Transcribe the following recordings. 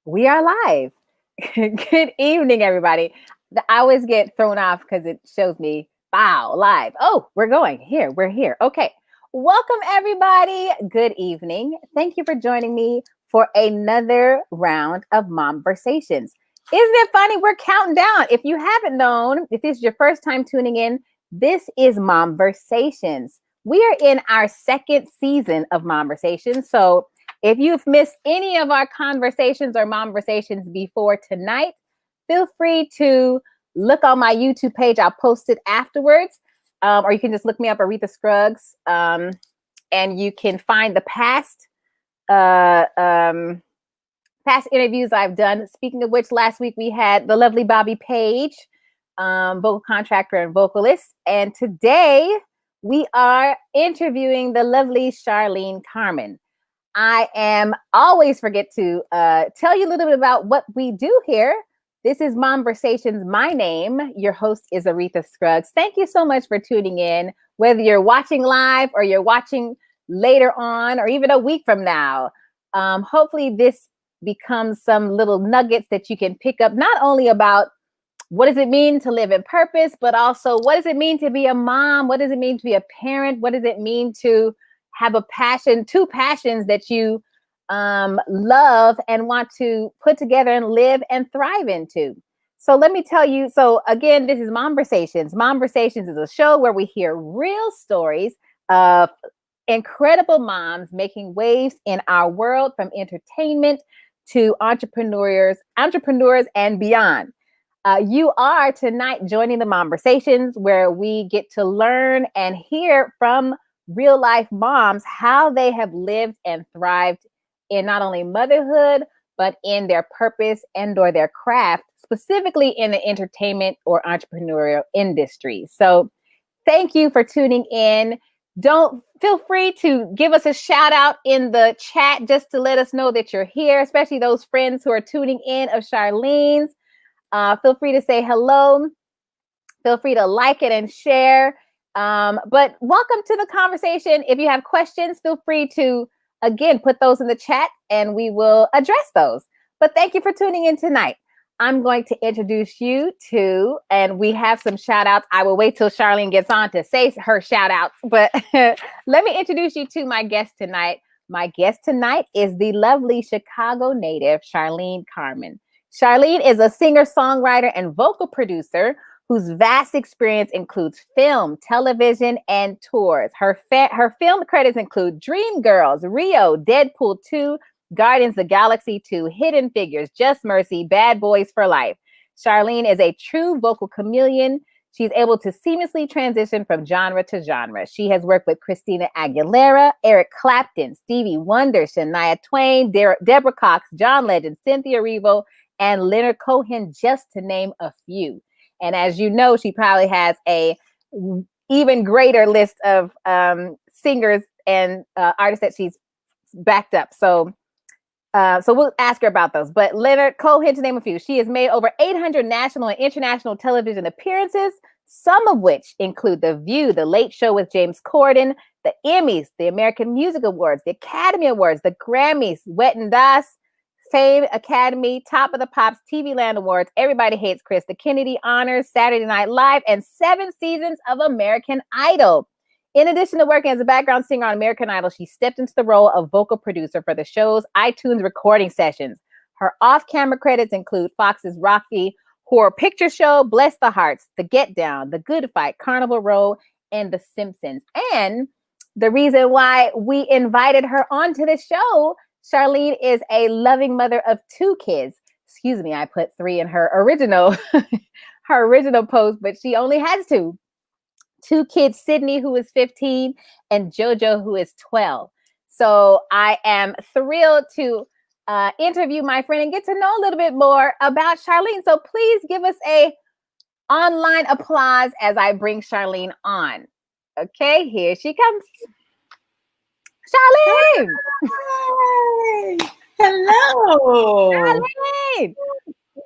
We are live. Good evening, everybody. I always get thrown off because it shows me, wow, live. Oh, we're going here. We're here. Okay. Welcome, everybody. Good evening. Thank you for joining me for another round of Mom-Versations. Isn't it funny? We're counting down. If you haven't known, if this is your first time tuning in, this is Mom-Versations. We are in our second season of Mom-Versations. So if you've missed any of our conversations or Mom-Versations before tonight, feel free to look on my YouTube page. I'll post it afterwards. Or you can just look me up, Aretha Scruggs, and you can find the past interviews I've done. Speaking of which, last week we had the lovely Bobby Page, vocal contractor and vocalist. And today we are interviewing the lovely Charlean Carmon. I am always forget to tell you a little bit about what we do here. This is Mom-Versations. My name, your host is Aretha Scruggs. Thank you so much for tuning in, whether you're watching live or you're watching later on or even a week from now. Hopefully this becomes some little nuggets that you can pick up, not only about what does it mean to live in purpose, but also what does it mean to be a mom? What does it mean to be a parent? What does it mean to have a passion, two passions that you love and want to put together and live and thrive into? So let me tell you. So again, this is Mom-Versations. Mom-Versations is a show where we hear real stories of incredible moms making waves in our world, from entertainment to entrepreneurs and beyond. You are tonight joining the Mom-Versations, where we get to learn and hear from real life moms how they have lived and thrived in not only motherhood, but in their purpose and or their craft, specifically in the entertainment or entrepreneurial industry. So thank you for tuning in. Don't feel free to give us a shout out in the chat just to let us know that you're here, especially those friends who are tuning in of Charlene's. Feel free to say hello. Feel free to like it and share. But welcome to the conversation. If you have questions, feel free to, again, put those in the chat and we will address those. But thank you for tuning in tonight. I'm going to introduce you to, and we have some shout outs. I will wait till Charlean gets on to say her shout outs, but let me introduce you to my guest tonight. My guest tonight is the lovely Chicago native, Charlean Carmon. Charlean is a singer, songwriter, and vocal producer whose vast experience includes film, television, and tours. Her film credits include Dreamgirls, Rio, Deadpool 2, Guardians of the Galaxy 2, Hidden Figures, Just Mercy, Bad Boys for Life. Charlean is a true vocal chameleon. She's able to seamlessly transition from genre to genre. She has worked with Christina Aguilera, Eric Clapton, Stevie Wonder, Shania Twain, Deborah Cox, John Legend, Cynthia Erivo, and Leonard Cohen, just to name a few. And as you know, she probably has a even greater list of singers and artists that she's backed up. So we'll ask her about those. But Leonard Cohen, to name a few. She has made over 800 national and international television appearances, some of which include The View, The Late Show with James Corden, the Emmys, the American Music Awards, the Academy Awards, the Grammys, Wet and Das, Fame, Academy, Top of the Pops, TV Land Awards, Everybody Hates Chris, the Kennedy Honors, Saturday Night Live, and 7 seasons of American Idol. In addition to working as a background singer on American Idol, she stepped into the role of vocal producer for the show's iTunes recording sessions. Her off-camera credits include Fox's Rocky Horror Picture Show, Bless the Hearts, The Get Down, The Good Fight, Carnival Row, and The Simpsons. And the reason why we invited her onto the show, Charlean is a loving mother of 2 kids. Excuse me, I put 3 in her original post, but she only has 2. 2 kids, Sydney, who is 15, and JoJo, who is 12. So I am thrilled to interview my friend and get to know a little bit more about Charlean. So please give us a online applause as I bring Charlean on. Okay, here she comes. Charlean! Hi. Hello. Charlean!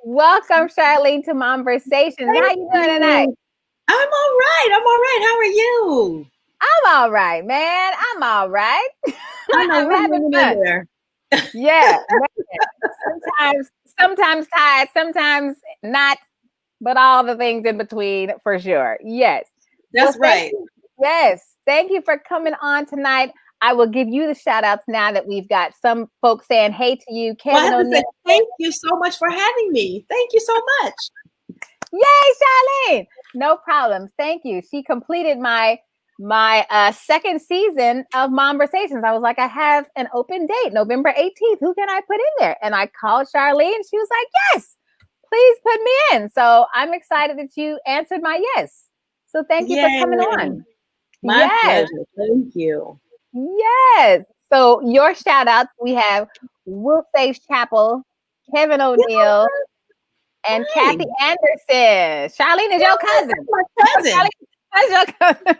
Welcome, Charlean, to Mom-Versations. How you doing tonight? I'm all right. How are you? I'm all right, man. I'm all right. I know I'm having fun. there. Yeah. sometimes tired, sometimes not, but all the things in between for sure. Yes. That's right. Yes. Thank you for coming on tonight. I will give you the shout outs now that we've got some folks saying hey to you. Kevin Well, I have to O'Neill. say thank you so much for having me. Thank you so much. Yay, Charlean. No problem. Thank you. She completed my second season of Mom-Versations. I was like, I have an open date, November 18th. Who can I put in there? And I called Charlean. She was like, yes, please put me in. So I'm excited that you answered my yes. So thank you for coming on. My pleasure. Thank you. Yes. So your shout outs, we have Will Save Chapel, Kevin O'Neill, and Kathy Anderson. Charlean is your cousin. My cousin. Charlean is your cousin.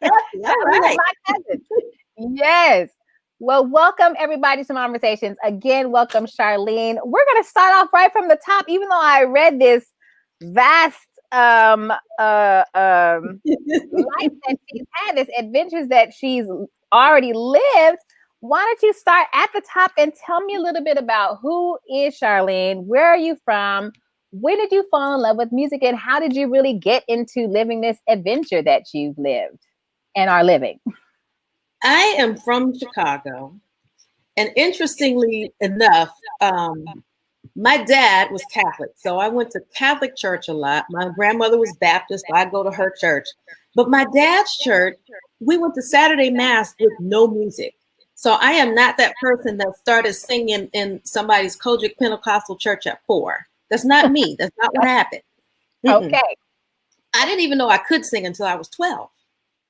Right. My cousin. Yes. Well, welcome everybody to Mom-Versations. Again, welcome Charlean. We're going to start off right from the top, even though I read this vast life that she's had, this adventures that she's already lived. Why don't you start at the top and tell me a little bit about who is Charlean? Where are you from? When did you fall in love with music, and how did you really get into living this adventure that you've lived and are living? I am from Chicago, and interestingly enough, my dad was Catholic, so I went to Catholic church a lot. My grandmother was Baptist, so I go to her church. But my dad's church, we went to Saturday Mass with no music. So I am not that person that started singing in somebody's Kojic Pentecostal church at 4. That's not me. That's not what happened. Okay. I didn't even know I could sing until I was 12.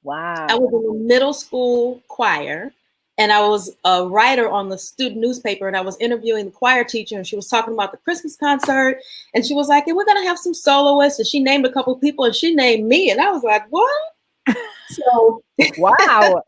Wow. I was in the middle school choir, and I was a writer on the student newspaper, and I was interviewing the choir teacher, and she was talking about the Christmas concert, and she was like, and we're going to have some soloists, and she named a couple of people, and she named me, and I was like, what? So, wow.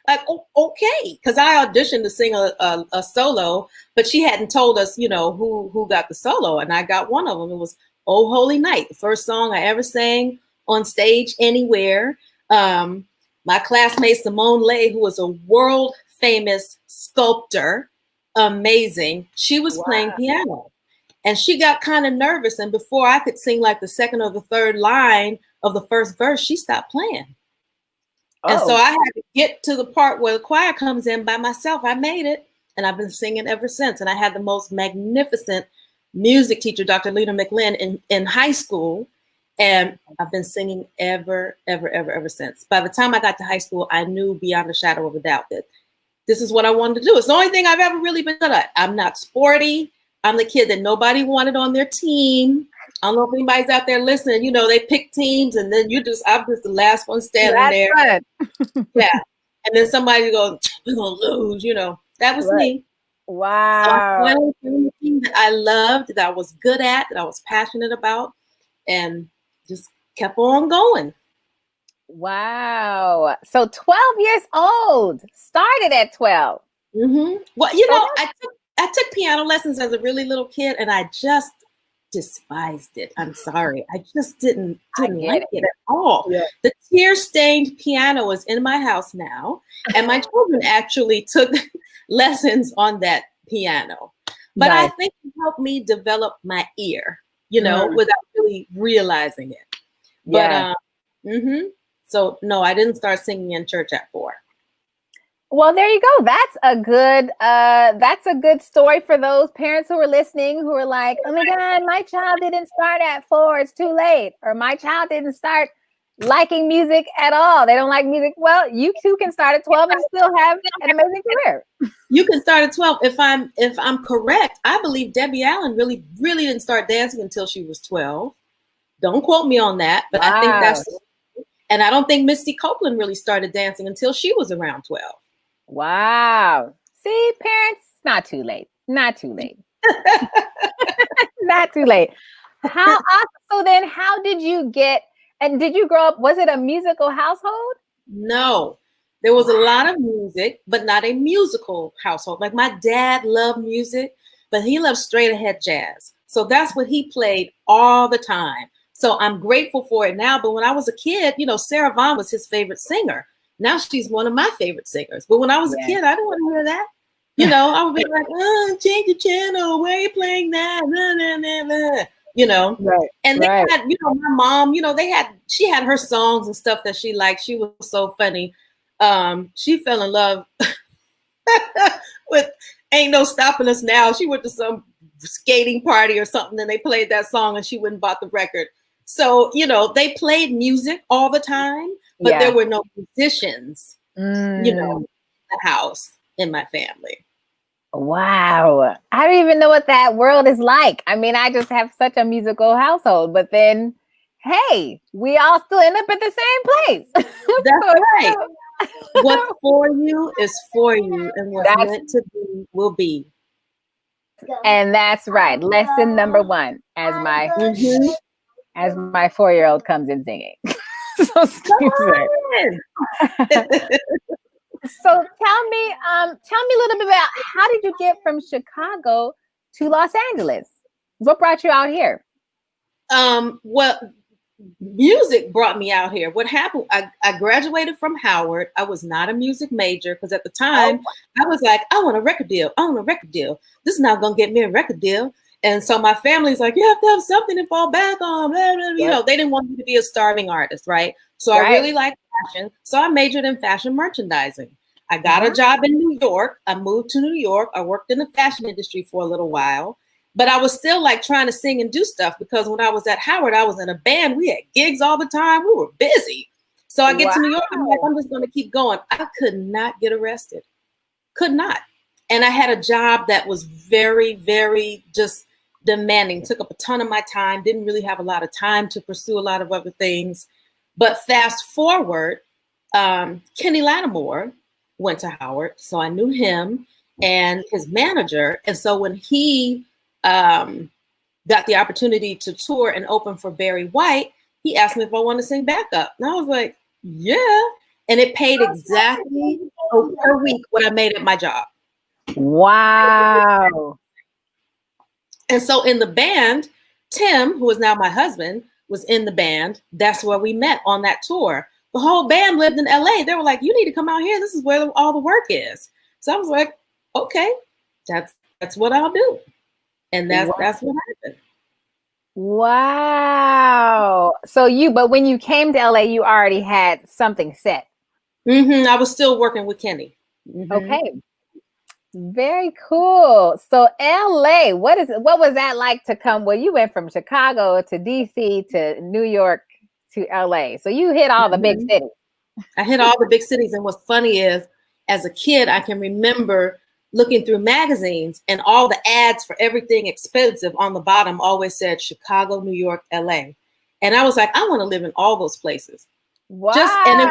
Like, okay, because I auditioned to sing a solo, but she hadn't told us, who got the solo, and I got one of them. It was "Oh Holy Night," the first song I ever sang on stage anywhere. My classmate Simone Lay, who was a world famous sculptor, amazing. She was playing piano, and she got kind of nervous. And before I could sing like the second or the third line of the first verse, she stopped playing. And so I had to get to the part where the choir comes in by myself. I made it, and I've been singing ever since. And I had the most magnificent music teacher, Dr. Lena McLean, in high school. And I've been singing ever since. By the time I got to high school, I knew beyond a shadow of a doubt that this is what I wanted to do. It's the only thing I've ever really been good at. I'm not sporty. I'm the kid that nobody wanted on their team. I don't know if anybody's out there listening. They pick teams, and then I'm just the last one standing there. Yeah. And then somebody goes, we're going to lose, That was me. Wow. So I finally found the thing that I loved, that I was good at, that I was passionate about, and just kept on going. Wow. So 12 years old, started at 12. Mm-hmm. Well, I took piano lessons as a really little kid, and I just despised it. I'm sorry. I just didn't like it at all. Yeah. The tear-stained piano is in my house now, and my children actually took lessons on that piano. But nice. I think it helped me develop my ear, without really realizing it. Yeah. But so no, I didn't start singing in church at 4. Well, there you go. That's a good story for those parents who are listening, who are like, oh my God, my child didn't start at 4. It's too late. Or my child didn't start liking music at all. They don't like music. Well, you too can start at 12 and still have an amazing career. You can start at 12. If I'm correct, I believe Debbie Allen really didn't start dancing until she was 12. Don't quote me on that, but I think that's, and I don't think Misty Copeland really started dancing until she was around 12. Wow. See, parents, not too late. Not too late. Not too late. So then how did you get, and did you grow up, was it a musical household? No, there was a lot of music, but not a musical household. Like my dad loved music, but he loved straight ahead jazz. So that's what he played all the time. So I'm grateful for it now. But when I was a kid, Sarah Vaughan was his favorite singer. Now she's one of my favorite singers. But when I was a kid, I didn't want to hear that I would be like, oh, change the channel. Why are you playing that? Blah, blah, blah, blah. Right. And they had, my mom, she had her songs and stuff that she liked. She was so funny. She fell in love with Ain't No Stopping Us Now. She went to some skating party or something and they played that song and she went and bought the record. So, they played music all the time, but there were no musicians, in the house in my family. Wow. I don't even know what that world is like. I mean, I just have such a musical household, but then, hey, we all still end up at the same place. That's right. What's for you is for you, and what's meant to be will be. And that's right. Lesson number 1, as my 4-year-old comes in singing. So stupid. So tell me a little bit about how did you get from Chicago to Los Angeles? What brought you out here? Well, music brought me out here. What happened? I graduated from Howard. I was not a music major because at the time I was like, I want a record deal. I want a record deal. This is not gonna get me a record deal. And so my family's like, you have to have something to fall back on. Blah, blah, blah. They didn't want me to be a starving artist, right? So I really liked fashion. So I majored in fashion merchandising. I got a job in New York. I moved to New York. I worked in the fashion industry for a little while, but I was still like trying to sing and do stuff because when I was at Howard, I was in a band. We had gigs all the time. We were busy. So I get to New York. I'm like, I'm just going to keep going. I could not get arrested. Could not. And I had a job that was very, very just demanding, took up a ton of my time, didn't really have a lot of time to pursue a lot of other things. But fast forward, Kenny Lattimore went to Howard. So I knew him and his manager. And so when he got the opportunity to tour and open for Barry White, he asked me if I wanted to sing backup. And I was like, yeah. And it paid exactly per week what I made at my job. Wow. And so in the band, Tim, who is now my husband, was in the band. That's where we met on that tour. The whole band lived in LA. They were like, you need to come out here. This is where all the work is. So I was like, okay, that's what I'll do. And that's what happened. Wow. But when you came to LA, you already had something set. I was still working with Kenny. Okay. Very cool. So LA, what was that like to come? Well, you went from Chicago to DC to New York to LA. So you hit all the big cities. I hit all the big cities. And what's funny is, as a kid, I can remember looking through magazines and all the ads for everything expensive on the bottom always said Chicago, New York, LA. And I was like, I want to live in all those places. Wow. And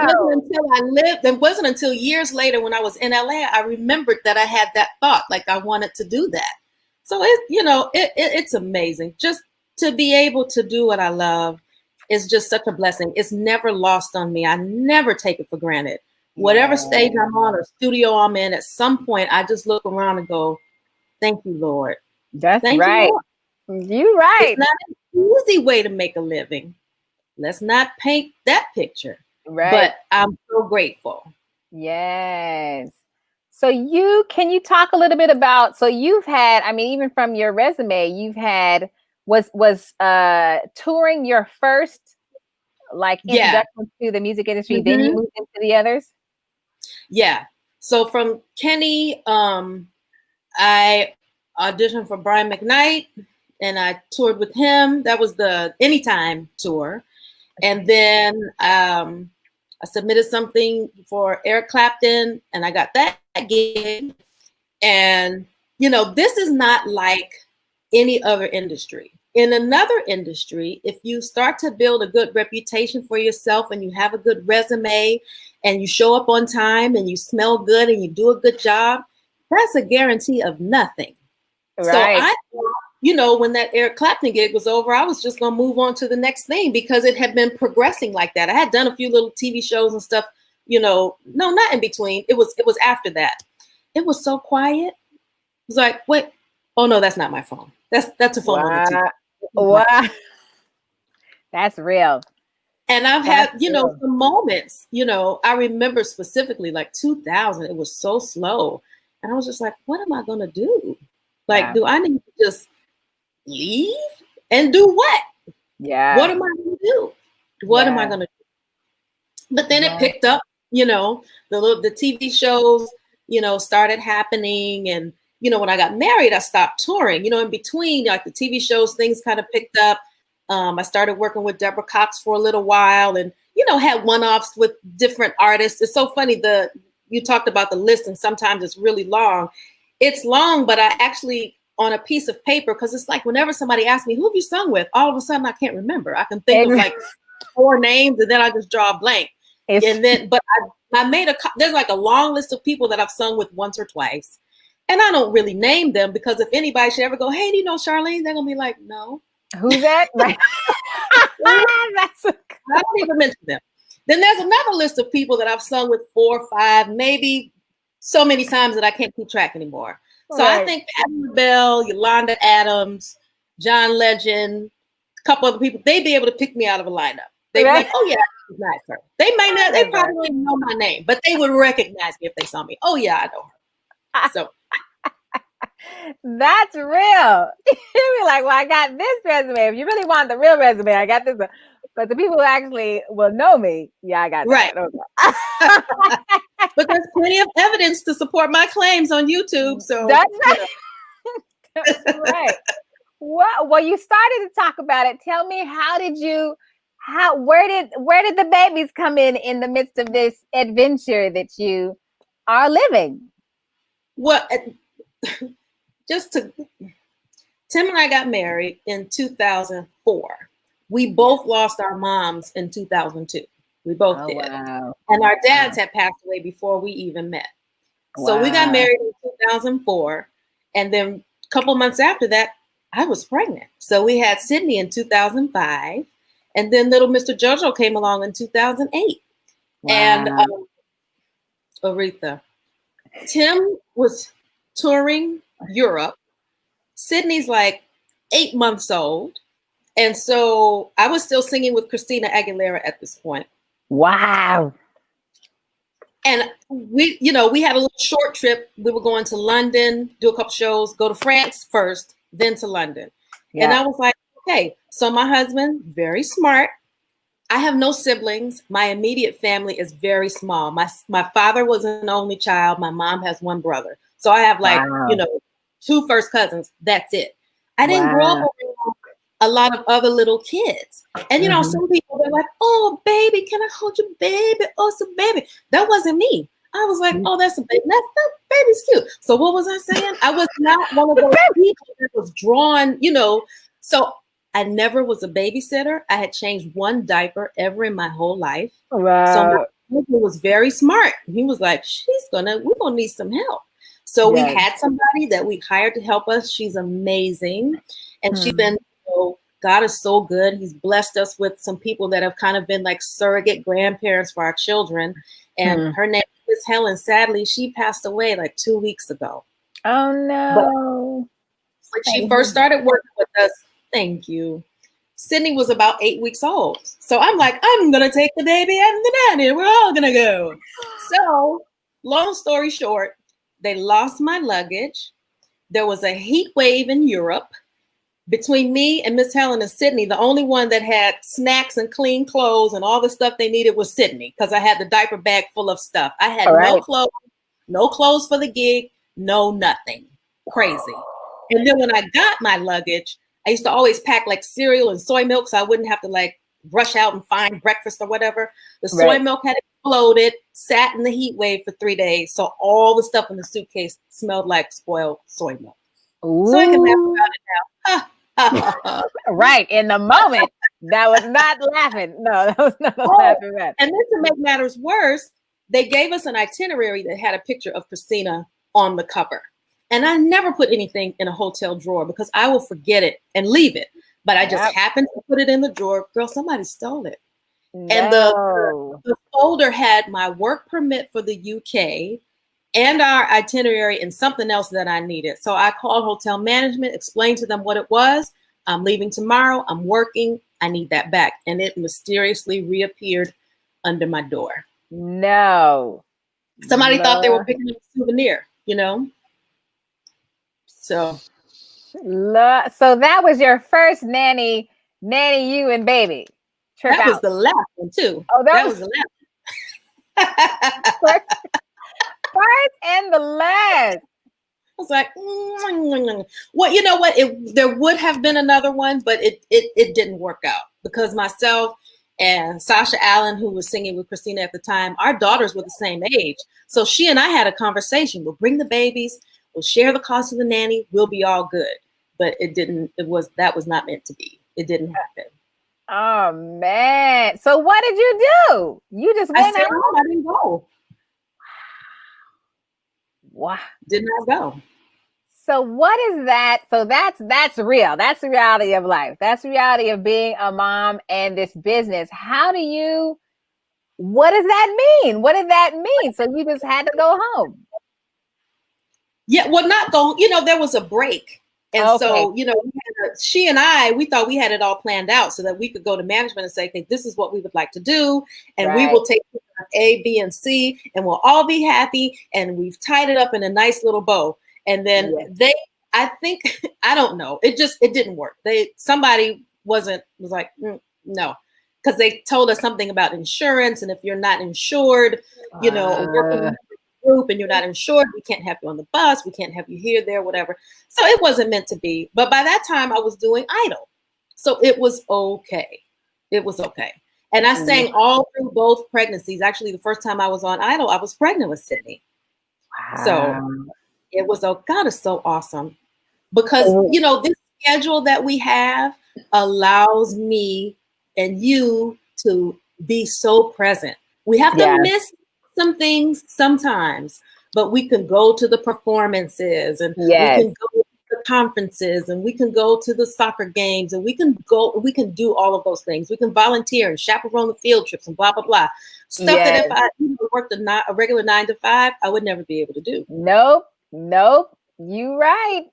it wasn't until years later when I was in LA, I remembered that I had that thought, like I wanted to do that. So it's amazing. Just to be able to do what I love is just such a blessing. It's never lost on me. I never take it for granted. Whatever stage I'm on or studio I'm in, at some point, I just look around and go, thank you, Lord. That's right. You're right. It's not an easy way to make a living. Let's not paint that picture. Right. But I'm so grateful. Yes. So can you talk a little bit about, so you've had, I mean, even from your resume, you've had, was touring your first like introduction to the music industry, then you moved into the others? Yeah. So from Kenny, I auditioned for Brian McKnight and I toured with him. That was the Anytime tour. And then I submitted something for Eric Clapton and I got that gig. And, this is not like any other industry. In another industry, if you start to build a good reputation for yourself and you have a good resume and you show up on time and you smell good and you do a good job, that's a guarantee of nothing. Right. So I thought, when that Eric Clapton gig was over, I was just going to move on to the next thing because it had been progressing like that. I had done a few little TV shows and stuff, no, not in between. It was after that. It was so quiet. It was like, wait, oh no, that's not my phone. That's a phone on the TV. Wow. That's real. And I've had, some moments, I remember specifically like 2000, it was so slow. And I was just like, what am I going to do? Like, Yeah. do I need to just leave and do what? Yeah. What am I going to do? What am I going to do? But then it picked up, you know, the TV shows, you know, started happening. And, you know, when I got married, I stopped touring, you know, in between, like the TV shows, things kind of picked up. I started working with Deborah Cox for a little while and, you know, had one-offs with different artists. It's so funny. You talked about the list and sometimes it's really long. It's long, but I actually on a piece of paper, because it's like whenever somebody asks me, who have you sung with? All of a sudden I can't remember. I can think of like 4 names and then I just draw a blank. And then, but I made there's like a long list of people that I've sung with once or twice. And I don't really name them because if anybody should ever go, hey, do you know Charlean? They're going to be like, no. Who's that? I don't even mention them. Then there's another list of people that I've sung with 4 or 5, maybe so many times that I can't keep track anymore. So I think Patti LaBelle, Yolanda Adams, John Legend, a couple other people, they'd be able to pick me out of a lineup. They'd be like, oh yeah, recognize her. They may not, they probably don't even know my name, but they would recognize me if they saw me. Oh yeah, I know her. So that's real. You'd be like, well, I got this resume. If you really want the real resume, I got this one. But the people who actually will know me, yeah, I got that. Right. But there's plenty of evidence to support my claims on YouTube. So that's right. That's right. Well, you started to talk about it. Tell me, where did the babies come in the midst of this adventure that you are living? Well, Tim and I got married in 2004. We both lost our moms in 2002. We both did. Wow. And our dads had passed away before we even met. So we got married in 2004. And then a couple months after that, I was pregnant. So we had Sydney in 2005. And then little Mr. Jojo came along in 2008. Wow. And Aretha, Tim was touring Europe. Sydney's like 8 months old. And so I was still singing with Christina Aguilera at this point. Wow. And we had a little short trip. We were going to London, do a couple shows, go to France first, then to London. Yeah. And I was like, okay. So my husband, very smart. I have no siblings. My immediate family is very small. My father was an only child. My mom has 1 brother. So I have 2 first cousins. That's it. I didn't grow up around a lot of other little kids. And, you know, some people, they're like, oh, baby, can I hold your baby? Oh, it's a baby. That wasn't me. I was like, oh, that's a baby. That baby's cute. So what was I saying? I was not one of those people that was drawn, you know. So I never was a babysitter. I had changed 1 diaper ever in my whole life. Wow. So my husband was very smart. He was like, we're going to need some help. So we had somebody that we hired to help us. She's amazing. And she's been, God is so good. He's blessed us with some people that have kind of been like surrogate grandparents for our children. And her name is Helen. Sadly, she passed away like 2 weeks ago. Oh, no. But when she first started working with us, thank you, Sydney was about 8 weeks old. So I'm like, I'm going to take the baby and the nanny. We're all going to go. So long story short, they lost my luggage. There was a heat wave in Europe. Between me and Miss Helen and Sydney, the only one that had snacks and clean clothes and all the stuff they needed was Sydney, because I had the diaper bag full of stuff. I had no clothes for the gig, no nothing. Crazy. And then when I got my luggage, I used to always pack like cereal and soy milk so I wouldn't have to like rush out and find breakfast or whatever. The soy milk had exploded, sat in the heat wave for 3 days. So all the stuff in the suitcase smelled like spoiled soy milk. Ooh. So I can laugh about it now. Right. In the moment, that was not laughing. No, that was not laughing. And then to make matters worse, they gave us an itinerary that had a picture of Christina on the cover. And I never put anything in a hotel drawer because I will forget it and leave it. But I just happened to put it in the drawer. Girl, somebody stole it. No. And the folder had my work permit for the UK and our itinerary and something else that I needed. So I called hotel management, explained to them what it was. I'm leaving tomorrow. I'm working. I need that back. And it mysteriously reappeared under my door. No. Somebody thought they were picking up a souvenir, you know? So So that was your first nanny you and baby trip that was out. the last one too. Oh, That was the last. first, first and the last. I was like, well, you know what? There would have been another one, but it didn't work out because myself and Sasha Allen, who was singing with Christina at the time, our daughters were the same age. So she and I had a conversation. We'll bring the babies. We'll share the cost of the nanny. We'll be all good. But it didn't. That was not meant to be. It didn't happen. Oh man! So what did you do? You just went out? I didn't go. Wow! Did not go. So what is that? So that's real. That's the reality of life. That's the reality of being a mom and this business. What does that mean? What did that mean? So you just had to go home? Yeah, well, not go. There was a break. And okay. So, she and I, we thought we had it all planned out so that we could go to management and say, okay, this is what we would like to do. And we will take A, B, and C, and we'll all be happy. And we've tied it up in a nice little bow. And then I think, I don't know. It didn't work. Somebody was like, no, because they told us something about insurance. And if you're not insured, working with group and you're not insured, we can't have you on the bus, we can't have you here, there, whatever. So it wasn't meant to be. But by that time I was doing Idol. So it was okay. It was okay. And I sang all through both pregnancies. Actually, the first time I was on Idol, I was pregnant with Sydney. Wow. So it was, God is so awesome. Because, this schedule that we have allows me and you to be so present. We have to miss some things sometimes, but we can go to the performances and we can go to the conferences and we can go to the soccer games and we can do all of those things. We can volunteer and chaperone the field trips and blah, blah, blah. Stuff that if I worked a regular 9 to 5, I would never be able to do. Nope. You right.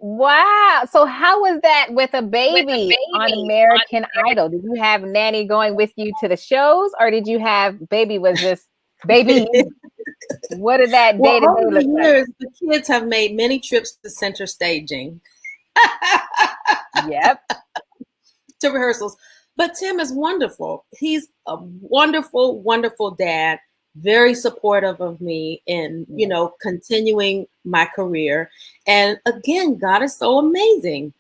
Wow. So how was that with a baby on American Idol? Did you have nanny going with you to the shows, or did you have baby was just baby? What did that day to day look like? The kids have made many trips to center staging. To rehearsals. But Tim is wonderful. He's a wonderful, wonderful dad. Very supportive of me in, continuing my career. And again, God is so amazing.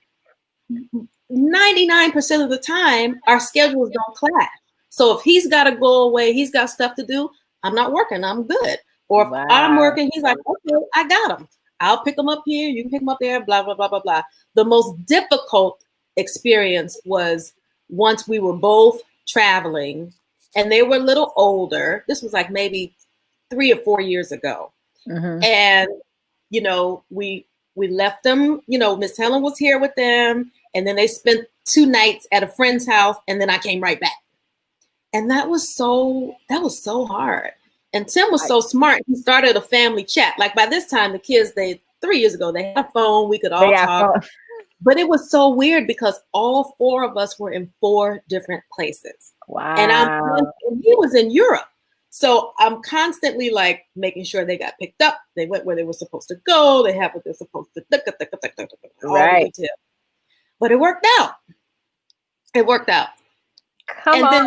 99% of the time, our schedules don't clash. So if he's got to go away, he's got stuff to do, I'm not working, I'm good. Or if I'm working, he's like, okay, I got him. I'll pick him up here, you can pick him up there, blah, blah, blah, blah, blah. The most difficult experience was once we were both traveling and they were a little older. This was like maybe 3 or 4 years ago. Mm-hmm. And, we left them, Miss Helen was here with them. And then they spent 2 nights at a friend's house. And then I came right back. And that was so hard. And Tim was so smart. He started a family chat. Like by this time, the kids, 3 years ago, they had a phone. We could all talk. But it was so weird because all 4 of us were in 4 different places. Wow. And he was in Europe. So I'm constantly like making sure they got picked up. They went where they were supposed to go. They have what they're supposed to do. All the details. But it worked out. Come on. Then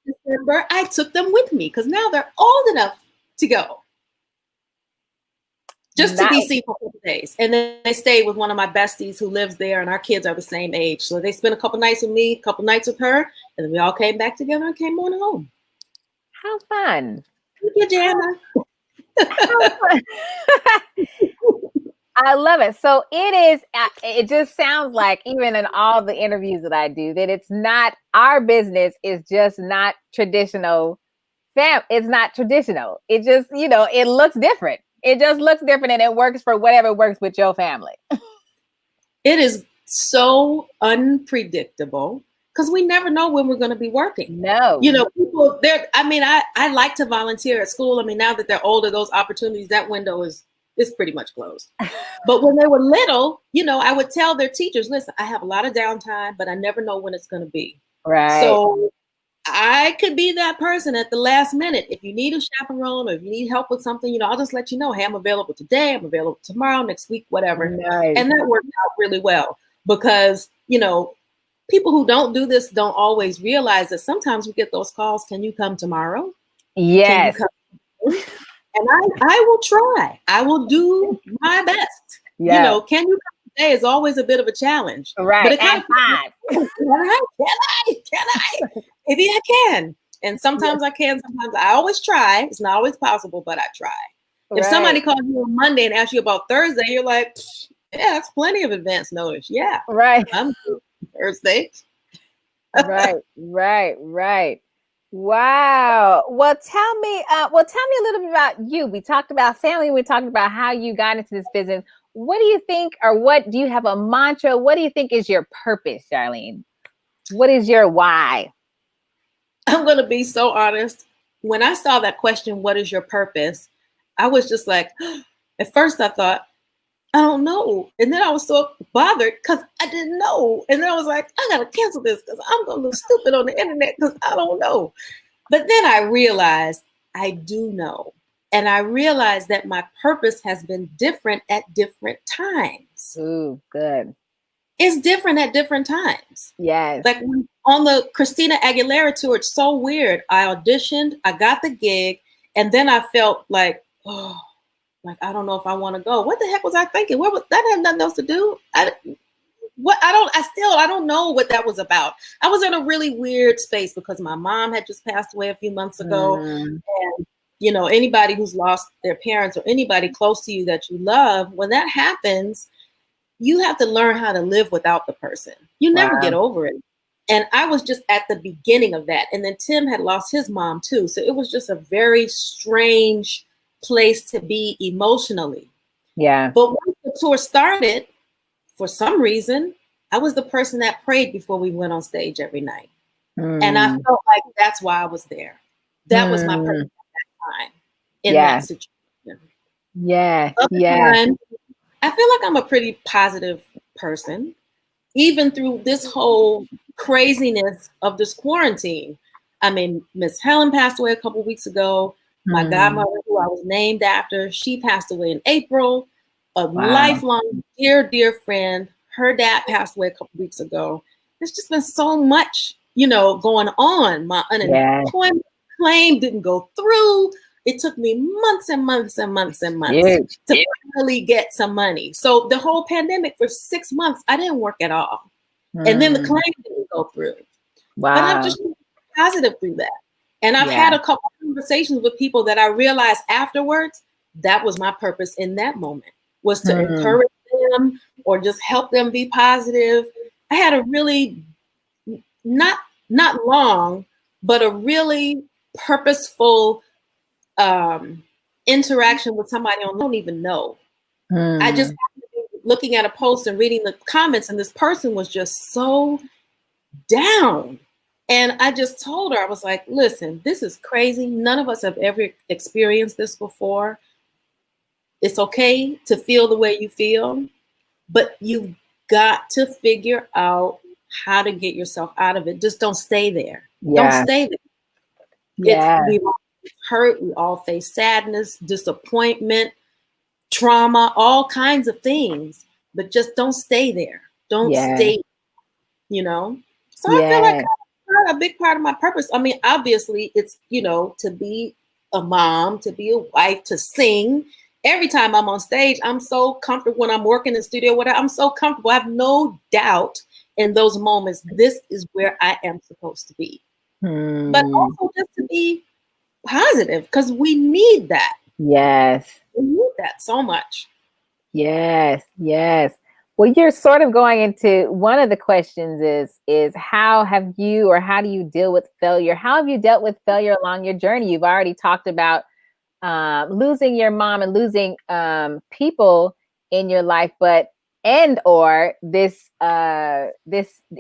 this December, I took them with me because now they're old enough to go. Just to be seen for a couple days. And then they stayed with one of my besties who lives there, and our kids are the same age. So they spent a couple nights with me, a couple nights with her, and then we all came back together and came on home. How fun. Thank you, Jana. I love it. So it just sounds like, even in all the interviews that I do, that it's not, our business is just not traditional. It's not traditional. It just, it looks different. It just looks different, and it works for whatever works with your family. It is so unpredictable because we never know when we're going to be working. No. People there. I mean, I like to volunteer at school. I mean, now that they're older, those opportunities, that window is pretty much closed. But when they were little, I would tell their teachers, listen, I have a lot of downtime, but I never know when it's going to be. Right. So I could be that person at the last minute. If you need a chaperone or if you need help with something, I'll just let you know, hey, I'm available today, I'm available tomorrow, next week, whatever. Nice. And that worked out really well because, people who don't do this don't always realize that sometimes we get those calls, can you come tomorrow? Yes. Can you come? And I will try. I will do my best. Yeah. Can you come today is always a bit of a challenge. Right. But it kind of five. Can I? Maybe I can. And sometimes I can, sometimes I always try. It's not always possible, but I try. If somebody calls you on Monday and asks you about Thursday, you're like, yeah, that's plenty of advance notice. Yeah. Right. I'm Thursday. Right. Wow. Well, tell me a little bit about you. We talked about family. We talked about how you got into this business. What do you think, or what do you have a mantra? What do you think is your purpose, Charlean? What is your why? I'm going to be so honest. When I saw that question, what is your purpose? I was just like, at first I thought, I don't know. And then I was so bothered because I didn't know. And then I was like, I got to cancel this because I'm going to look stupid on the internet because I don't know. But then I realized I do know. And I realized that my purpose has been different at different times. Ooh, good. It's different at different times. Yes. Like on the Christina Aguilera tour, it's so weird. I auditioned, I got the gig, and then I felt like, oh, like, I don't know if I want to go. What the heck was I thinking? What was that? Had nothing else to do. I don't know what that was about. I was in a really weird space because my mom had just passed away a few months ago. And, anybody who's lost their parents or anybody close to you that you love, when that happens, you have to learn how to live without the person. You never get over it. And I was just at the beginning of that. And then Tim had lost his mom too. So it was just a very strange place to be emotionally. Yeah. But once the tour started, for some reason, I was the person that prayed before we went on stage every night. And I felt like that's why I was there. That was my purpose at that time in that situation. Yeah. Other times, I feel like I'm a pretty positive person, even through this whole craziness of this quarantine. I mean, Miss Helen passed away a couple of weeks ago. My godmother, who I was named after, she passed away in April. A lifelong, dear friend. Her dad passed away a couple of weeks ago. There's just been so much, going on. My unemployment claim didn't go through. It took me months and months and months and months to finally get some money. So the whole pandemic for 6 months, I didn't work at all. And then the claim didn't go through. Wow. But I've just been positive through that. And I've had a couple of conversations with people that I realized afterwards, that was my purpose in that moment, was to encourage them or just help them be positive. I had a really, not long, but a really purposeful interaction with somebody I don't even know. I just happened to be looking at a post and reading the comments, and this person was just so down. And I just told her, I was like, listen, this is crazy. None of us have ever experienced this before. It's okay to feel the way you feel, but you've got to figure out how to get yourself out of it. Just don't stay there. Don't stay there. We all hurt. We all face sadness, disappointment, trauma, all kinds of things, but just don't stay there. Don't stay, So I feel like a big part of my purpose. I mean, obviously it's, to be a mom, to be a wife, to sing. Every time I'm on stage, I'm so comfortable when I'm working in the studio, whatever. I'm so comfortable. I have no doubt in those moments, this is where I am supposed to be. But also just to be positive, because we need that. Yes. We need that so much. Yes. Well, you're sort of going into one of the questions is how have you, or how do you deal with failure? How have you dealt with failure along your journey? You've already talked about losing your mom and losing people in your life, or this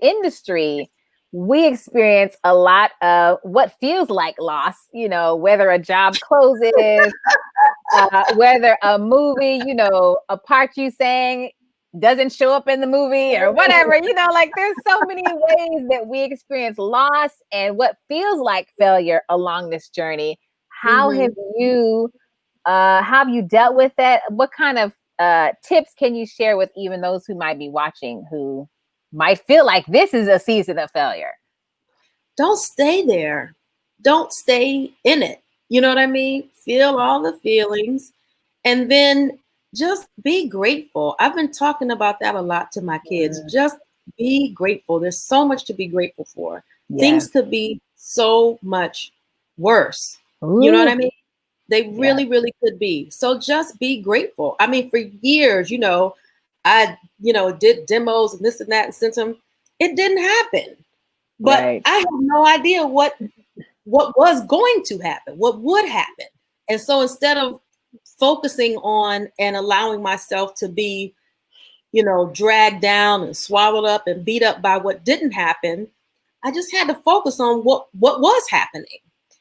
industry, we experience a lot of what feels like loss, whether a job closes, whether a movie, a part you sang doesn't show up in the movie or whatever, like there's so many ways that we experience loss and what feels like failure along this journey. How have you dealt with that? What kind of tips can you share with even those who might be watching who might feel like this is a season of failure? Don't stay there. Don't stay in it. You know what I mean? Feel all the feelings and then just be grateful. I've been talking about that a lot to my kids. Just be grateful. There's so much to be grateful for. Yeah. Things could be so much worse. Ooh. You know what I mean? They really, really could be. So just be grateful. I mean, for years, I, did demos and this and that and sent them. It didn't happen. But I had no idea what was going to happen, what would happen. And so instead of focusing on and allowing myself to be, dragged down and swallowed up and beat up by what didn't happen, I just had to focus on what was happening.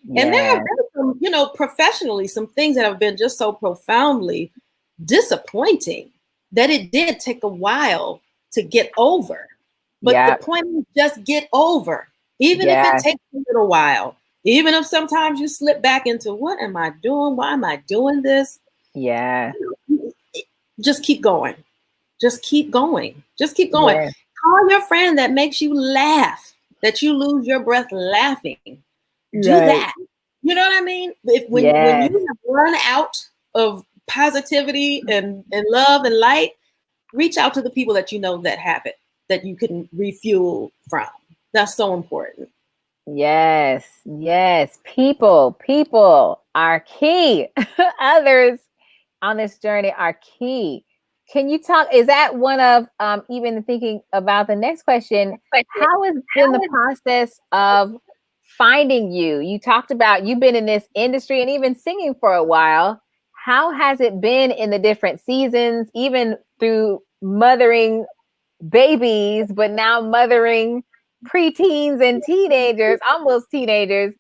Yeah. And there have been some, professionally, some things that have been just so profoundly disappointing that it did take a while to get over. But the point is just get over, even if it takes a little while, even if sometimes you slip back into what am I doing? Why am I doing this? Yeah. Just keep going. Just keep going. Just keep going. Yeah. Call your friend that makes you laugh, that you lose your breath laughing. Do that. You know what I mean? When you have run out of positivity and love and light, reach out to the people that you know that have it, that you can refuel from. That's so important. Yes. People are key. Others on this journey are key. Can you talk, is that one of, even thinking about the next question, how has been the process of finding you? You talked about you've been in this industry and even singing for a while. How has it been in the different seasons, even through mothering babies, but now mothering preteens and teenagers, almost teenagers?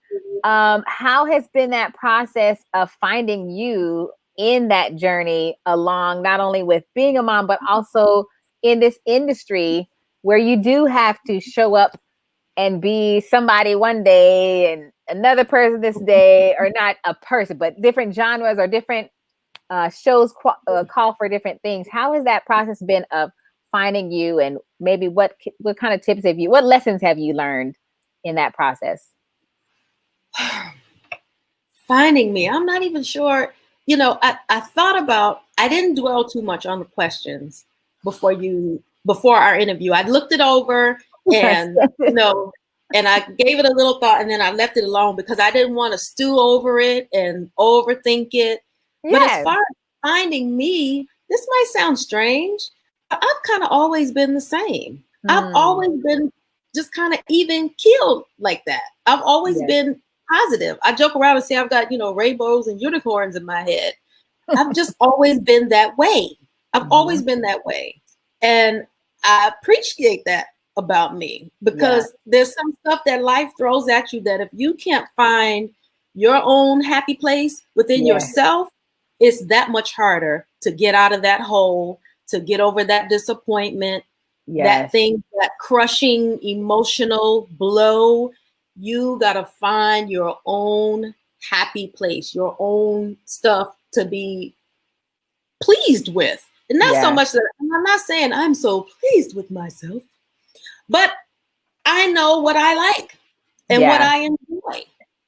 How has been that process of finding you in that journey along, not only with being a mom, but also in this industry where you do have to show up and be somebody one day and another person this day, or not a person, but different genres or different shows call for different things. How has that process been of finding you, and maybe what kind of tips what lessons have you learned in that process? Finding me, I'm not even sure. I thought about, I didn't dwell too much on the questions before our interview. I looked it over and, and I gave it a little thought, and then I left it alone because I didn't want to stew over it and overthink it. Yes. But as far as finding me, this might sound strange. I've kind of always been the same. I've always been just kind of even keeled like that. I've always been positive. I joke around and say I've got, rainbows and unicorns in my head. I've just always been that way. I've always been that way. And I appreciate that about me, because there's some stuff that life throws at you that if you can't find your own happy place within yourself, it's that much harder to get out of that hole, to get over that disappointment, that thing, that crushing emotional blow. You got to find your own happy place, your own stuff to be pleased with. And not so much that I'm not saying I'm so pleased with myself, but I know what I like and what I enjoy.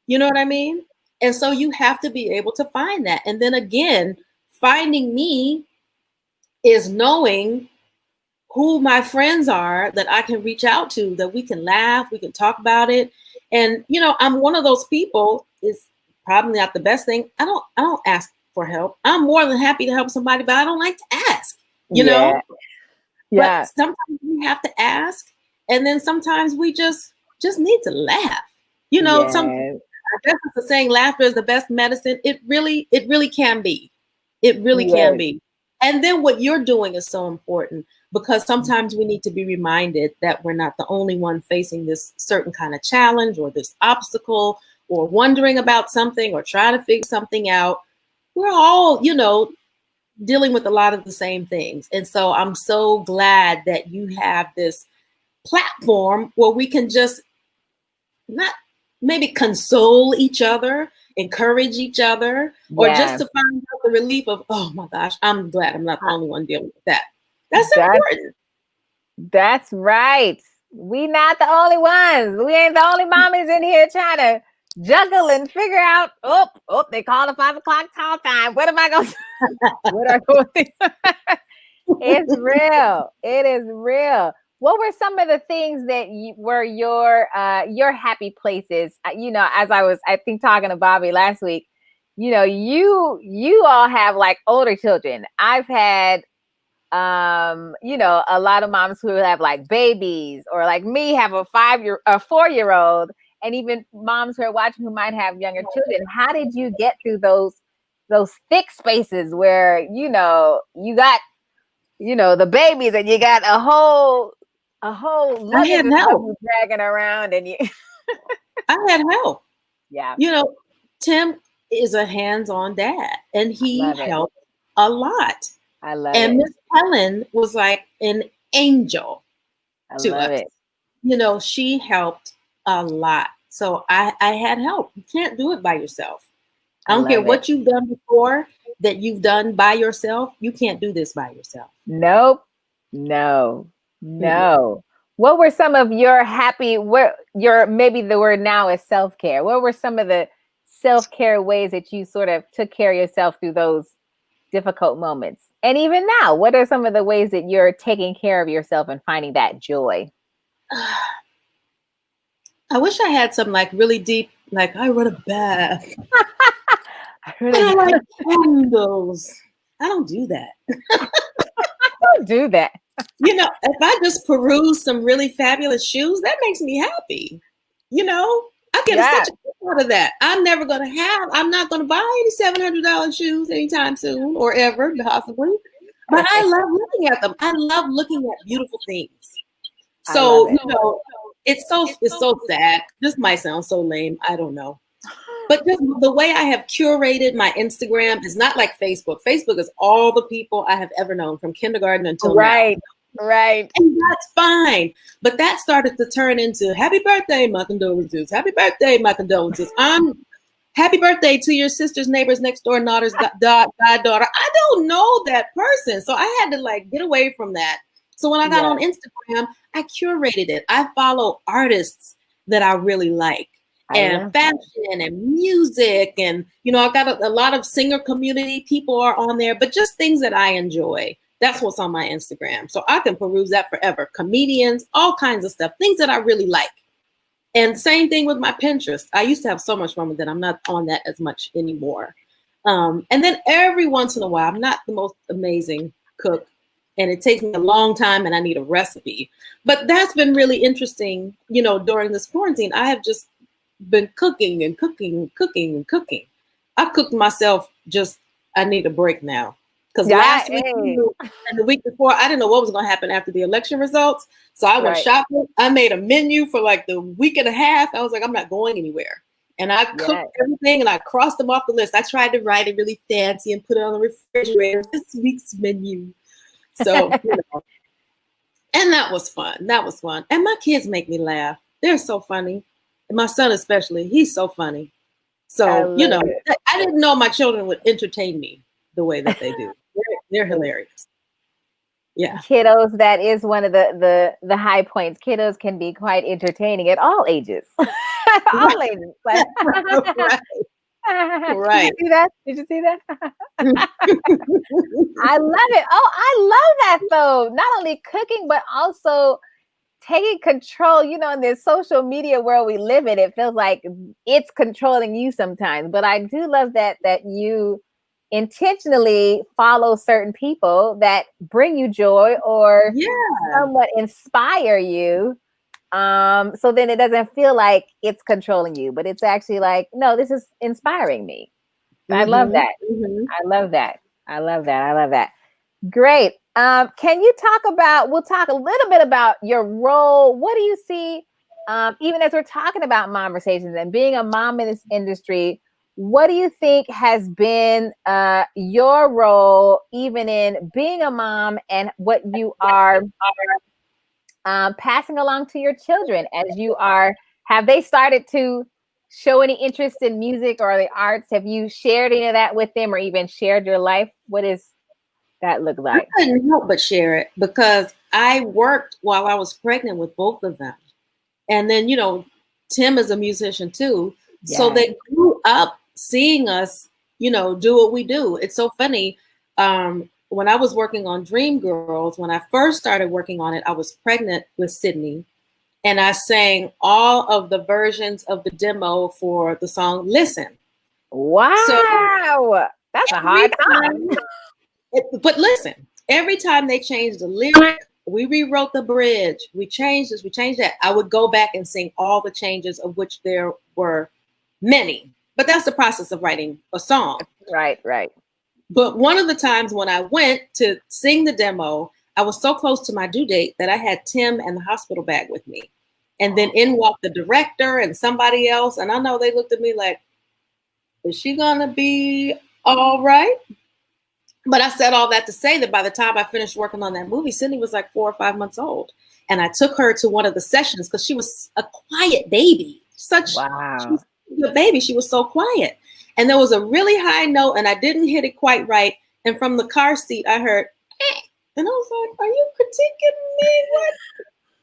You know what I mean? And so you have to be able to find that. And then again, finding me is knowing who my friends are that I can reach out to, that we can laugh, we can talk about it. And, I'm one of those people, it's probably not the best thing. I don't ask for help. I'm more than happy to help somebody, but I don't like to ask, you know? Yeah. But sometimes we have to ask. And then sometimes we just need to laugh. I guess it's the saying, laughter is the best medicine. It really can be. It really can be. And then what you're doing is so important, because sometimes we need to be reminded that we're not the only one facing this certain kind of challenge or this obstacle, or wondering about something or trying to figure something out. We're all, dealing with a lot of the same things. And so I'm so glad that you have this platform where we can just not maybe console each other, encourage each other, or just Yeah. to find out the relief of, oh my gosh, I'm glad I'm not the only one dealing with that. That's important. That's right. We not the only ones. We ain't the only mommies in here trying to juggle and figure out. Oh, they called the 5 o'clock call time. What am I going to? What are going? It's real. It is real. What were some of the things that were your happy places? As I think talking to Bobby last week, you all have like older children. I've had a lot of moms who have like babies, or like me have a 4-year-old, and even moms who are watching who might have younger children. How did you get through those thick spaces where you got the babies and you got a whole luggage dragging around, and you I had help. Yeah. Tim is a hands-on dad, and he helped a lot. I love and it. Miss Helen was like an angel to us. It. She helped a lot. So I had help. You can't do it by yourself. I don't care what you've done before that you've done by yourself. You can't do this by yourself. Nope. No. What were some of your maybe the word now is self-care. What were some of the self-care ways that you sort of took care of yourself through those difficult moments? And even now, what are some of the ways that you're taking care of yourself and finding that joy? I wish I had some like really deep, like I run a bath. I like candles. I don't do that. Don't do that. If I just peruse some really fabulous shoes, that makes me happy. I get such a kick out of that. I'm not going to buy any $700 shoes anytime soon or ever, possibly. But I love looking at them. I love looking at beautiful things. So, it's so sad. This might sound so lame. I don't know. But just the way I have curated my Instagram is not like Facebook. Facebook is all the people I have ever known from kindergarten until now. Right. And that's fine. But that started to turn into happy birthday, my condolences. Happy birthday, my condolences. Happy birthday to your sister's neighbor's next door daughter's goddaughter. I don't know that person. So I had to get away from that. So when I got on Instagram, I curated it. I follow artists that I really like. And fashion and music. And, I've got a lot of singer community people are on there, but just things that I enjoy. That's what's on my Instagram. So I can peruse that forever. Comedians, all kinds of stuff, things that I really like. And same thing with my Pinterest. I used to have so much fun with it. I'm not on that as much anymore. And then every once in a while, I'm not the most amazing cook, and it takes me a long time and I need a recipe. But that's been really interesting, during this quarantine. I have just been cooking and cooking and cooking and cooking. I cooked myself I need a break now. Because last week and the week before, I didn't know what was going to happen after the election results. So I went shopping. I made a menu for the week and a half. I was like, I'm not going anywhere. And I cooked everything and I crossed them off the list. I tried to write it really fancy and put it on the refrigerator. This week's menu. So, and that was fun. And my kids make me laugh. They're so funny. And my son especially, he's so funny. So, I didn't know my children would entertain me the way that they do. They're hilarious. Yeah. Kiddos, that is one of the high points. Kiddos can be quite entertaining at all ages. All ages. Right. Did you see that? I love it. Oh, I love that though. Not only cooking, but also taking control. In this social media world we live in, it feels like it's controlling you sometimes. But I do love that you intentionally follow certain people that bring you joy or somewhat inspire you. So then it doesn't feel like it's controlling you, but it's actually like, no, this is inspiring me. I love that. I love that. Great. Can you we'll talk a little bit about your role. What do you see, even as we're talking about Mom-Versations and being a mom in this industry, what do you think has been your role, even in being a mom, and what you are passing along to your children as you are? Have they started to show any interest in music or the arts? Have you shared any of that with them, or even shared your life? What does that look I like? couldn't help but share it because I worked while I was pregnant with both of them. And then, Tim is a musician too. So Yeah. they grew up seeing us, do what we do. It's so funny. When I was working on Dream Girls, when I first started working on it, I was pregnant with Sydney. And I sang all of the versions of the demo for the song Listen. So Wow. That's a every hard song. time, but listen, every time they changed the lyric, we rewrote the bridge, we changed this, we changed that, I would go back and sing all the changes, of which there were many. But that's the process of writing a song. Right, right. But one of the times when I went to sing the demo, I was so close to my due date that I had Tim and the hospital bag with me. And then in walked the director and somebody else. And I know they looked at me like, is she gonna be all right? But I said all that to say that by the time I finished working on that movie, Sydney was like 4 or 5 months old. And I took her to one of the sessions because she was a quiet baby. Wow. She was a baby. She was so quiet. And there was a really high note and I didn't hit it quite right. And from the car seat, I heard, eh. And I was like, are you critiquing me?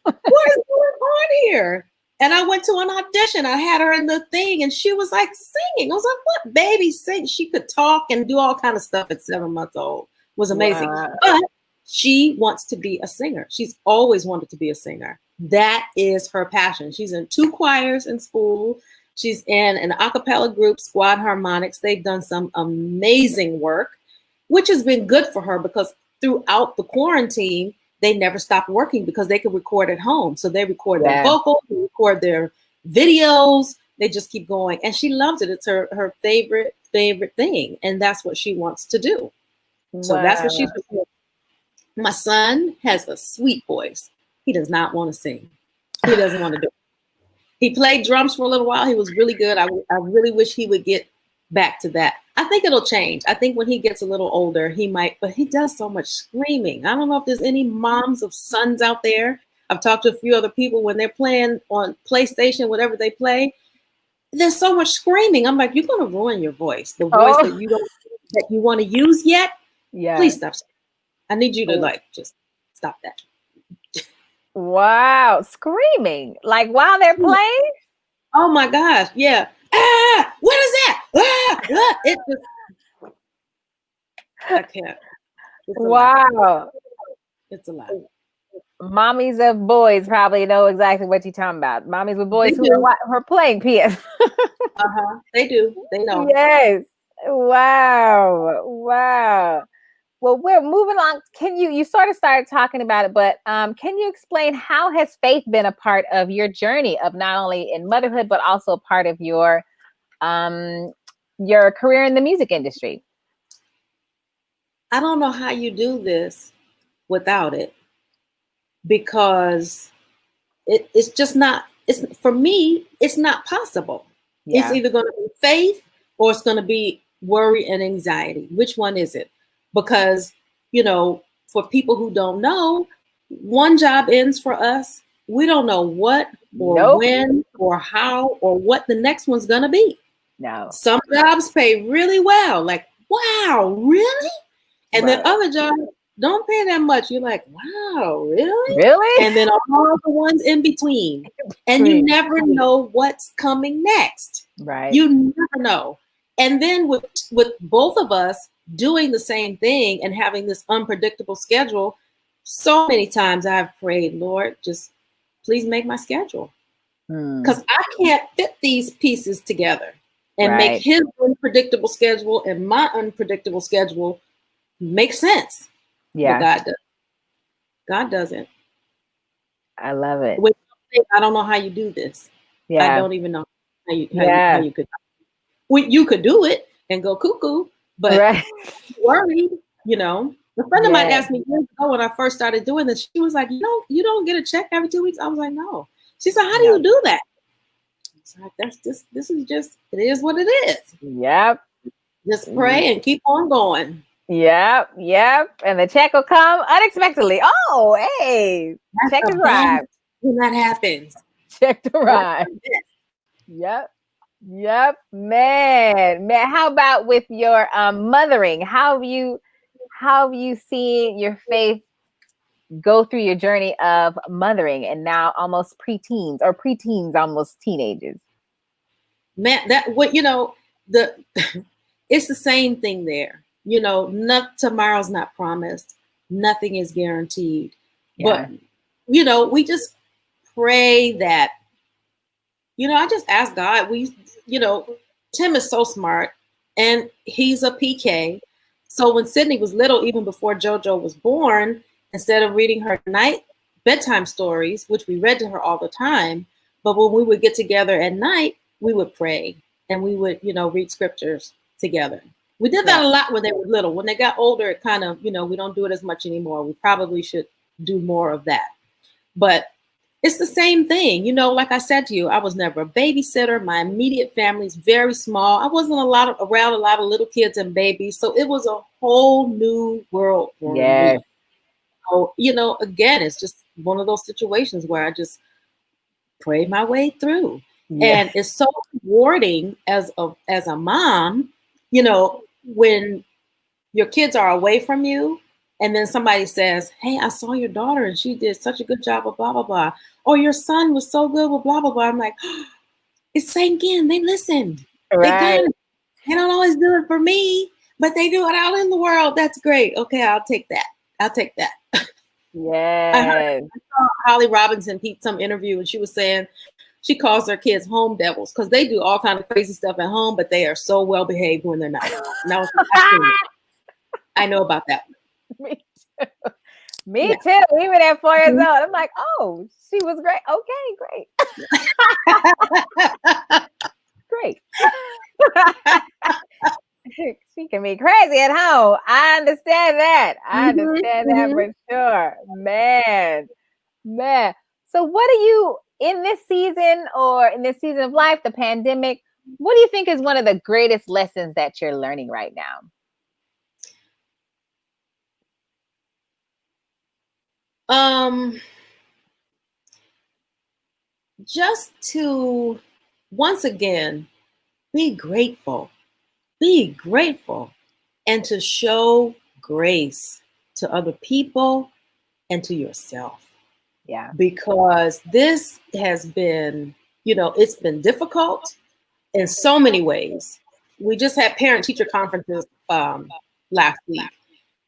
What is going on here? And I went to an audition. I had her in the thing and she was like singing. I was like, what baby sing? She could talk and do all kind of stuff at 7 months old. It was amazing. Wow. But she wants to be a singer. She's always wanted to be a singer. That is her passion. She's in 2 choirs in school. She's in an a cappella group, Squad Harmonics. They've done some amazing work, which has been good for her because throughout the quarantine, they never stopped working because they could record at home. So they record their vocals, they record their videos. They just keep going. And she loves it. It's her favorite thing. And that's what she wants to do. So that's what she's doing. My son has a sweet voice. He does not want to sing. He doesn't want to do it. He played drums for a little while. He was really good. I really wish he would get back to that. I think it'll change. I think when he gets a little older, he might, but he does so much screaming. I don't know if there's any moms of sons out there. I've talked to a few other people when they're playing on PlayStation, whatever they play. There's so much screaming. I'm like, you're going to ruin your voice. The voice that you want to use yet. Yeah. Please stop. I need you to just stop that. Wow. Screaming like while they're playing? Oh my gosh. Yeah. Ah, what is that? Ah. It just, I can't. Wow. It's a lot. Mommies of boys probably know exactly what you're talking about. Mommies with boys who are playing piano. They do. They know. Yes. Wow. Wow. Well, we're moving on. You sort of started talking about it, but can you explain how has faith been a part of your journey of not only in motherhood, but also a part of your career in the music industry? I don't know how you do this without it, because it's just not, for me, it's not possible. Yeah. It's either going to be faith or it's going to be worry and anxiety. Which one is it? Because, for people who don't know, one job ends for us. We don't know what or when or how or what the next one's going to be. No. Some jobs pay really well. Like, wow, really? And then other jobs don't pay that much. You're like, wow, really? Really? And then all the ones in between. And you never know what's coming next. Right. You never know. And then with both of us doing the same thing and having this unpredictable schedule, so many times I've prayed, Lord, just please make my schedule. Because I can't fit these pieces together and make his unpredictable schedule and my unpredictable schedule make sense. Yeah. But God does. God doesn't. I love it. I don't know how you do this. Yeah. I don't even know how you could. You could do it and go cuckoo, but worried, A friend of mine asked me years ago when I first started doing this, she was like, you don't get a check every 2 weeks? I was like, no. She said, how do you do that? It's like, this is just, it is what it is. Yep. Just pray and keep on going. Yep. And the check will come unexpectedly. Oh, hey, check is arrived. When that happens. Check to arrive. Yep. Man. How about with your mothering? How have you seen your faith go through your journey of mothering and now almost preteens or preteens, almost teenagers? Man, that what it's the same thing there. Tomorrow's not promised. Nothing is guaranteed. Yeah. But we just pray that, I just ask God, Tim is so smart and he's a PK. So when Sydney was little, even before JoJo was born, instead of reading her bedtime stories, which we read to her all the time, but when we would get together at night, we would pray and we would, read scriptures together. We did that a lot when they were little. When they got older, it kind of, we don't do it as much anymore. We probably should do more of that. But it's the same thing. Like I said to you, I was never a babysitter. My immediate family is very small. I wasn't around a lot of little kids and babies. So it was a whole new world for me. So, again, it's just one of those situations where I just prayed my way through. And it's so rewarding as a mom, when your kids are away from you and then somebody says, hey, I saw your daughter and she did such a good job with blah, blah, blah. Or your son was so good with blah, blah, blah. I'm like, it's sank in. They listened. Right. They don't always do it for me, but they do it out in the world. That's great. Okay, I'll take that. I saw Holly Robinson some interview and she was saying she calls her kids home devils because they do all kind of crazy stuff at home, but they are so well behaved when they're not. And I was like, I know about that. Me too. Even at 4 years old, I'm like, oh, she was great. Okay, great. She can be crazy at home. I understand that. That for sure. Man. So what do you, in this season of life, the pandemic, what do you think is one of the greatest lessons that you're learning right now? Just to, once again, be grateful and to show grace to other people and to yourself. Yeah. Because this has been, it's been difficult in so many ways. We just had parent-teacher conferences last week.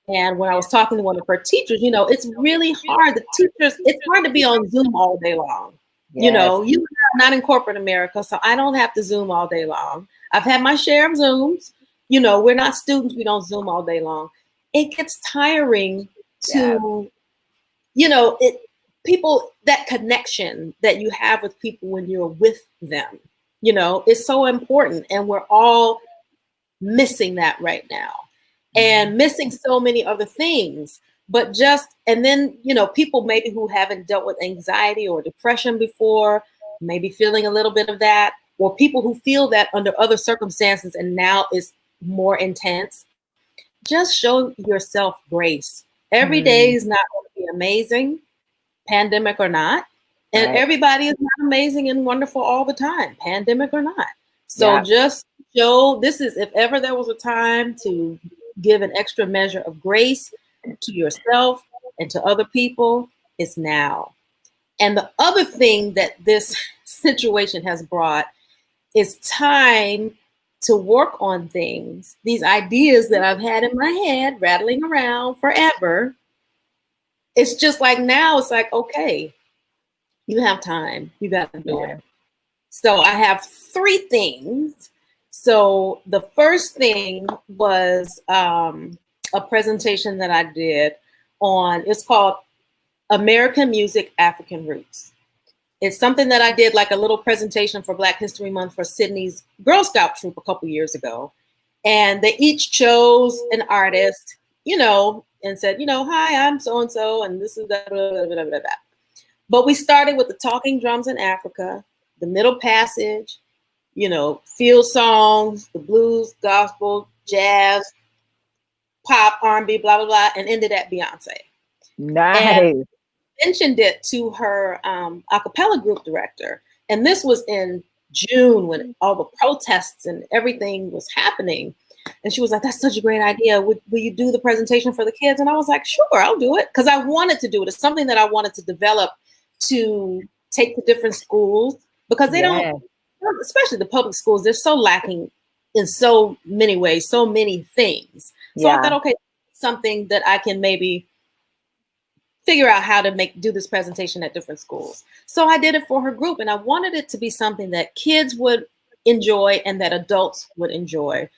And when I was talking to one of her teachers, it's really hard. It's hard to be on Zoom all day long. Yes. You are not in corporate America, so I don't have to Zoom all day long. I've had my share of Zooms. We're not students. We don't Zoom all day long. It gets tiring to, people, that connection that you have with people when you're with them, is so important. And we're all missing that right now and missing so many other things. But and then, people maybe who haven't dealt with anxiety or depression before, maybe feeling a little bit of that, or people who feel that under other circumstances and now it's more intense. Just show yourself grace. Every day is not going to be amazing, pandemic or not. And everybody is not amazing and wonderful all the time, pandemic or not. So just show, if ever there was a time to give an extra measure of grace to yourself and to other people, it's now. And the other thing that this situation has brought is time to work on things, these ideas that I've had in my head rattling around forever. It's just like now it's like, okay, you have time. You got to do it. So I have 3 things. So the first thing was a presentation that I did it's called American Music, African Roots. It's something that I did like a little presentation for Black History Month for Sydney's Girl Scout troop a couple years ago. And they each chose an artist, and said, hi, I'm so-and-so, and this is that, blah, blah, blah, blah, blah. But we started with the Talking Drums in Africa. the middle passage, field songs, the blues, gospel, jazz, pop, R&B, blah, blah, blah, and ended at Beyonce. Nice. And mentioned it to her a cappella group director. And this was in June when all the protests and everything was happening. And she was like, that's such a great idea. Will you do the presentation for the kids? And I was like, sure, I'll do it. Because I wanted to do it. It's something that I wanted to develop to take to different schools, because they don't, especially the public schools, they're so lacking in so many ways, so many things. So I thought, okay, something that I can maybe figure out how to do this presentation at different schools. So I did it for her group, and I wanted it to be something that kids would enjoy and that adults would enjoy.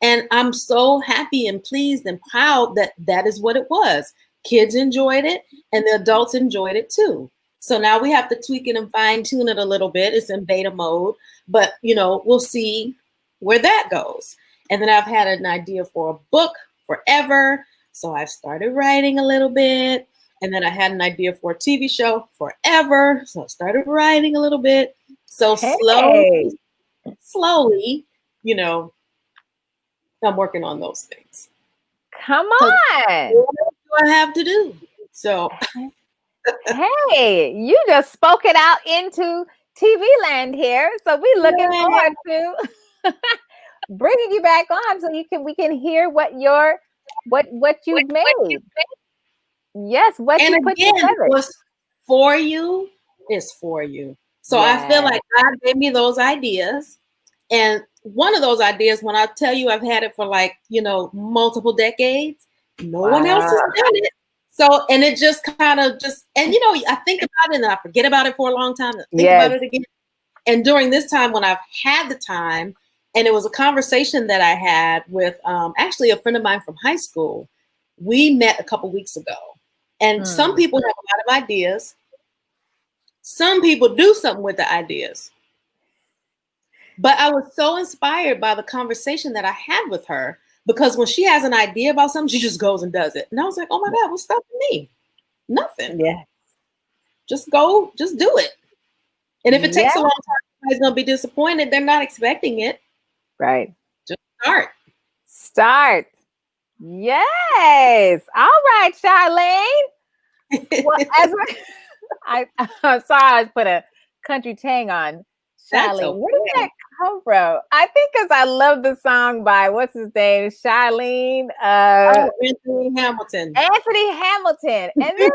And I'm so happy and pleased and proud that that is what it was. Kids enjoyed it and the adults enjoyed it too. So now we have to tweak it and fine tune it a little bit. It's in beta mode, but we'll see where that goes. And then I've had an idea for a book forever. So I started writing a little bit. And then I had an idea for a TV show forever. So I started writing a little bit. So slowly, I'm working on those things. Come on. What do I have to do? So. Hey, you just spoke it out into TV land here. So we're looking forward to bringing you back on so we can hear what you've made. Yes, what and you put again, together. What's for you is for you. So I feel like God gave me those ideas. And one of those ideas, when I tell you I've had it for multiple decades, no one else has done it. So, and it just kind of and I think about it and I forget about it for a long time. Think about it again. And during this time when I've had the time, and it was a conversation that I had with actually a friend of mine from high school. We met a couple weeks ago. And some people have a lot of ideas. Some people do something with the ideas. But I was so inspired by the conversation that I had with her, because when she has an idea about something, she just goes and does it. And I was like, oh my God, what's stopping me? Nothing. Yeah. Just go, just do it. And if it takes a long time, everybody's going to be disappointed. They're not expecting it. Right. Just Start. Yes. All right, Charlean. Well, I'm sorry I put a country tang on Charlean. Where did that come from? I think because I love the song by what's his name, Charlean. Anthony Hamilton. Anthony Hamilton. And then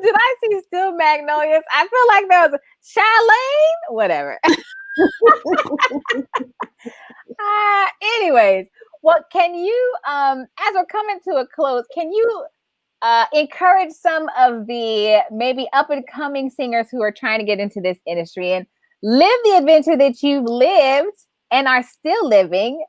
did I see Still Magnolias? I feel like there was a Charlean, whatever. Anyways, well, can you, as we're coming to a close, can you encourage some of the maybe up and coming singers who are trying to get into this industry and live the adventure that you've lived and are still living?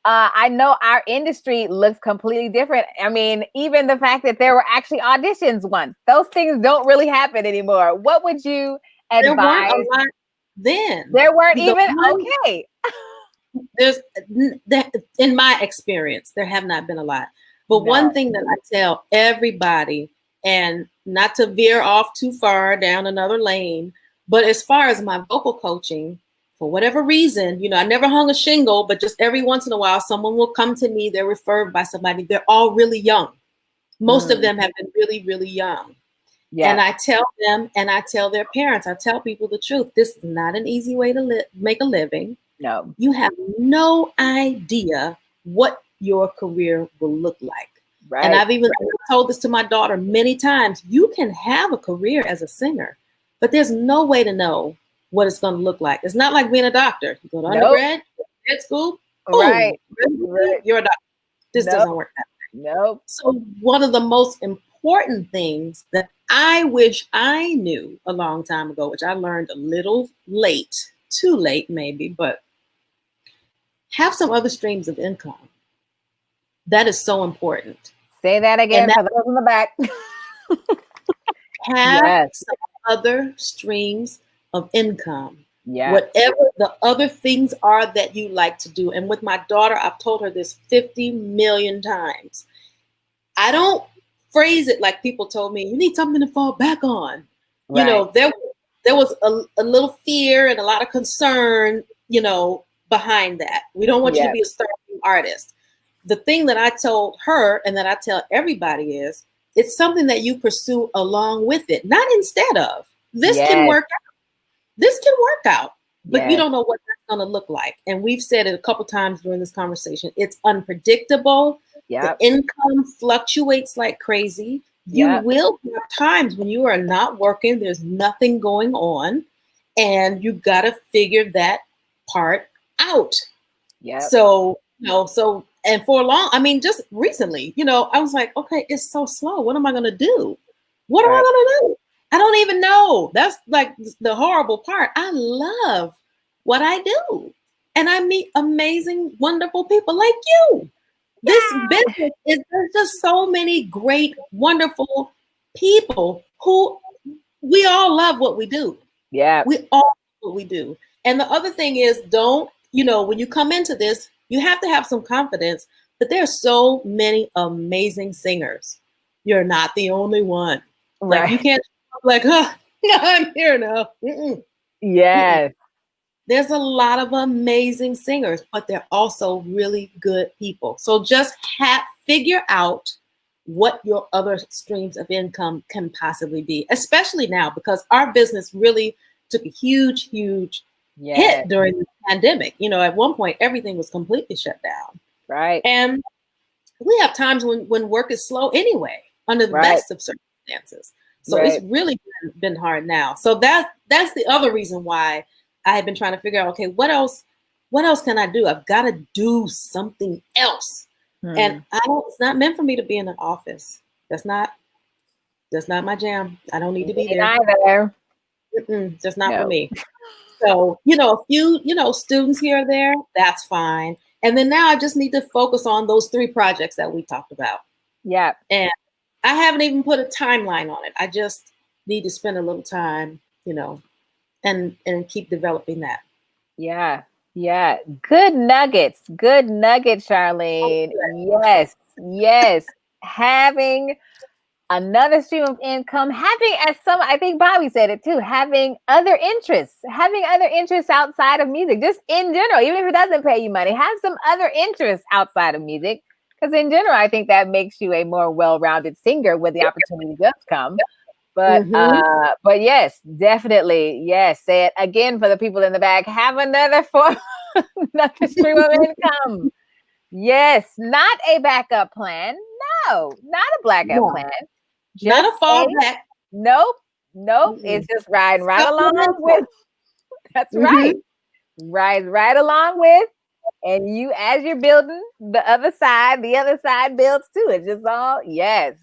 I know our industry looks completely different. I mean, even the fact that there were actually auditions once, those things don't really happen anymore. What would you advise? There weren't a lot then. There weren't even, okay. In my experience, there have not been a lot. But one thing that I tell everybody, and not to veer off too far down another lane, but as far as my vocal coaching, for whatever reason, I never hung a shingle, but just every once in a while, someone will come to me. They're referred by somebody. They're all really young. Most of them have been really, really young. Yeah. And I tell them, and I tell their parents, I tell people the truth. This is not an easy way to make a living. No. You have no idea what your career will look like. Right. And I've even told this to my daughter many times. You can have a career as a singer, but there's no way to know what it's going to look like. It's not like being a doctor. You go to undergrad, grad school, boom, right. You're a doctor. This doesn't work that way. Nope. So one of the most important things that I wish I knew a long time ago, which I learned a little late, too late maybe, but have some other streams of income. That is so important. Say that again for those in the back. Have some other streams of income. Yeah. Whatever the other things are that you like to do. And with my daughter, I've told her this 50 million times. I don't phrase it like people told me, you need something to fall back on. Right. there was a little fear and a lot of concern, behind that. We don't want you to be a starving artist. The thing that I told her and that I tell everybody is it's something that you pursue along with it, not instead of. This can work out. This can work out, but you don't know what that's going to look like. And we've said it a couple times during this conversation. It's unpredictable. The income fluctuates like crazy. You will have times when you are not working, there's nothing going on, and you got to figure that part out. So, and for long, I mean, just recently, I was like, okay, it's so slow. What am I going to do? What am I going to do? I don't even know. That's like the horrible part. I love what I do. And I meet amazing, wonderful people like you. This business there's just so many great, wonderful people who we all love what we do. Yeah. We all love what we do. And the other thing is when you come into this, you have to have some confidence that there are so many amazing singers. You're not the only one. Right. Like you can't like, I'm here now. Yes. There's a lot of amazing singers, but they're also really good people. So just figure out what your other streams of income can possibly be, especially now, because our business really took a huge hit during the pandemic. At one point, everything was completely shut down. Right. And we have times when work is slow anyway, under the best of circumstances. So it's really been hard now. So that's the other reason why I have been trying to figure out, okay, what else can I do? I've got to do something else. And it's not meant for me to be in an office. That's not my jam. I don't need to be there. Either. Just not for me. So, a few, students here or there, that's fine. And then now I just need to focus on those 3 projects that we talked about. Yeah. And I haven't even put a timeline on it. I just need to spend a little time, and keep developing that. Yeah. Yeah. Good nuggets, Charlean. Yes. Having another stream of income, I think Bobby said it too, having other interests outside of music, just in general, even if it doesn't pay you money, have some other interests outside of music. Because in general, I think that makes you a more well-rounded singer when the opportunity does come. But yes, definitely. Yes. Say it again for the people in the back. Have another another stream of income. Yes. Not a backup plan. No, not a backup plan. Just not a fallback. Nope. It's just riding right along with. That's right. Right along with. And you, as you're building the other side builds too. It's just all, yes.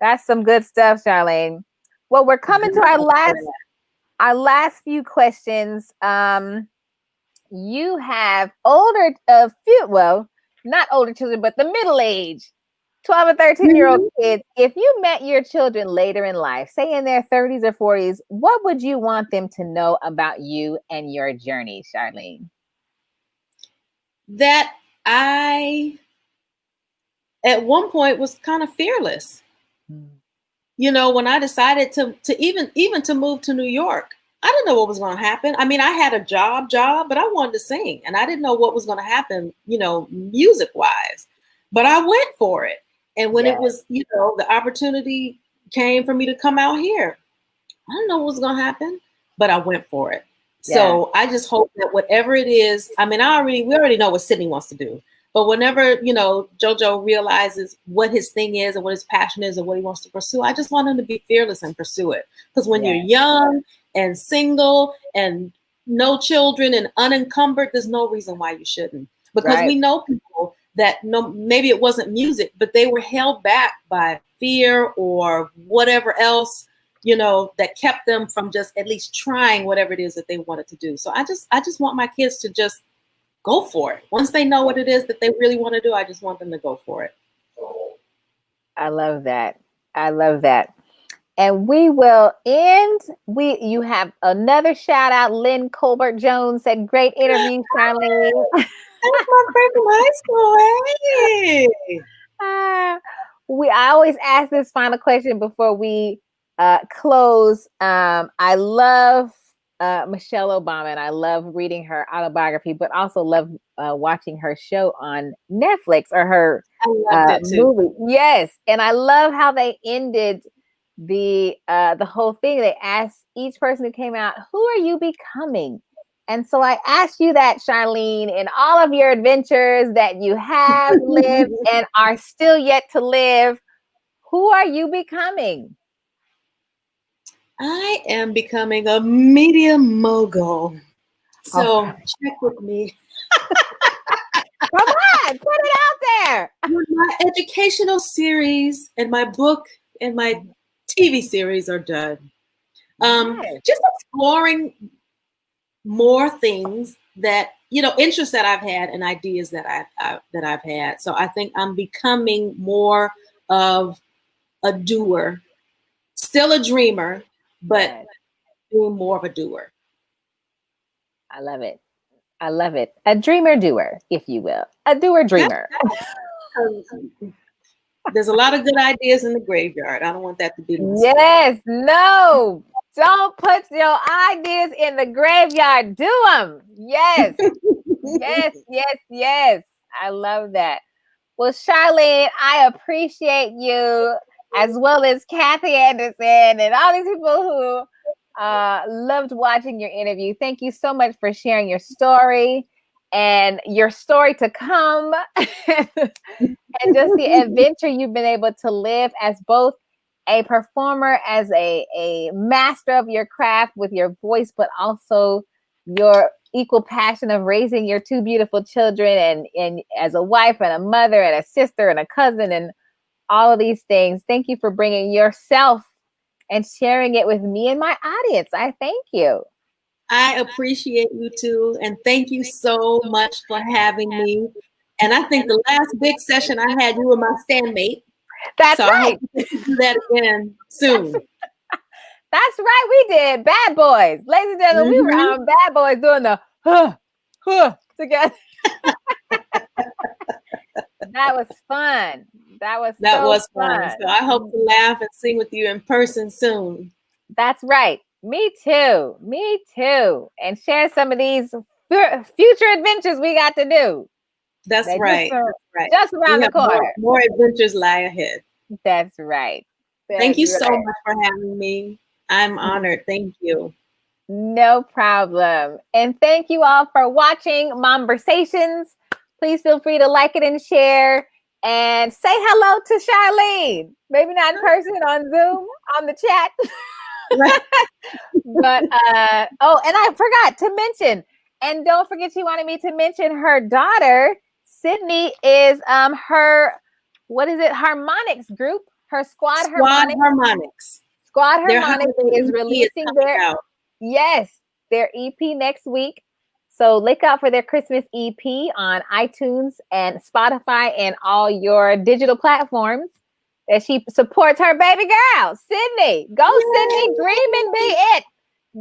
That's some good stuff, Charlean. Well, we're coming to our last few questions. You have not older children, but the middle age, 12 and 13-year-old kids. If you met your children later in life, say in their 30s or 40s, what would you want them to know about you and your journey, Charlean? That I, at one point, was kind of fearless. When I decided to even to move to New York, I didn't know what was going to happen. I mean, I had a job, but I wanted to sing, and I didn't know what was going to happen, music wise. But I went for it, and when it was, the opportunity came for me to come out here, I didn't know what was going to happen, but I went for it. So I just hope that whatever it is, I mean, we already know what Sydney wants to do, but whenever, JoJo realizes what his thing is and what his passion is and what he wants to pursue, I just want him to be fearless and pursue it. Because when you're young and single and no children and unencumbered, there's no reason why you shouldn't. Because we know people that maybe it wasn't music, but they were held back by fear or whatever else, that kept them from just at least trying whatever it is that they wanted to do. So I just want my kids to just go for it. Once they know what it is that they really want to do, I just want them to go for it. I love that. And we will end. You have another shout out. Lynn Colbert Jones said, "Great interview, Charlean." That's my friend from high school. Hey. I always ask this final question before we close, I love Michelle Obama, and I love reading her autobiography, but also love watching her show on Netflix, or her movie. Yes, and I love how they ended the whole thing. They asked each person who came out, "Who are you becoming?" And so I asked you that, Charlean, in all of your adventures that you have lived and are still yet to live, who are you becoming? I am becoming a media mogul. So check with me. Come on, put it out there. My educational series and my book and my TV series are done. Yes. Just exploring more things that, interests that I've had and ideas that I've had. So I think I'm becoming more of a doer, still a dreamer, but being more of a doer. I love it. I love it. A dreamer doer, if you will. A doer dreamer. There's a lot of good ideas in the graveyard. I don't want that to be missed. Yes, no. Don't put your ideas in the graveyard. Do them. Yes. Yes. I love that. Well, Charlean, I appreciate you, as well as Kathy Anderson and all these people who loved watching your interview. Thank you so much for sharing your story and your story to come and just the adventure you've been able to live as both a performer, as a master of your craft with your voice, but also your equal passion of raising your two beautiful children, and as a wife and a mother and a sister and a cousin and all of these things. Thank you for bringing yourself and sharing it with me and my audience. I thank you. I appreciate you too. And thank you so much for having me. And I think the last big session I had, you were my standmate. That's right. I hope we can do that again soon. That's right. We did Bad Boys. Ladies and gentlemen, we were on Bad Boys doing the together. That was fun. That was fun. So I hope to laugh and sing with you in person soon. That's right. Me too. And share some of these future adventures we got to do. That's right. Just around the corner. More adventures lie ahead. That's right. Thank you so much for having me. I'm honored. Thank you. No problem. And thank you all for watching Mom-Versations. Please feel free to like it and share. And say hello to Charlean. Maybe not in person, on Zoom, on the chat. But and I forgot to mention, and don't forget, she wanted me to mention her daughter, Sydney, is her, what is it, harmonics group, her Squad Harmonics. Squad Harmonics is releasing their EP next week. So look out for their Christmas EP on iTunes and Spotify and all your digital platforms. That she supports her baby girl, Sydney. Go, Sydney, dream and be it.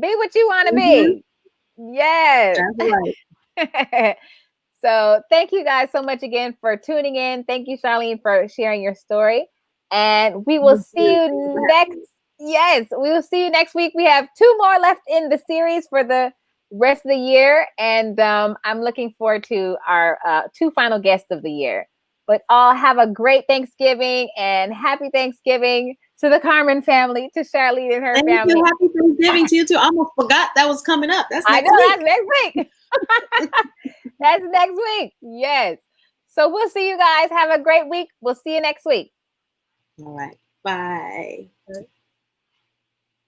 Be what you want to be. Yes. That's right. So thank you guys so much again for tuning in. Thank you, Charlean, for sharing your story. And we will see you next. Yes, we will see you next week. We have 2 more left in the series for the rest of the year. And I'm looking forward to our 2 final guests of the year. But all have a great Thanksgiving, and happy Thanksgiving to the Carmon family, to Charlean and her family. Thank you. Happy Thanksgiving to you too. I almost forgot that was coming up. That's next week. That's next week. That's next week. Yes. So we'll see you guys. Have a great week. We'll see you next week. All right. Bye.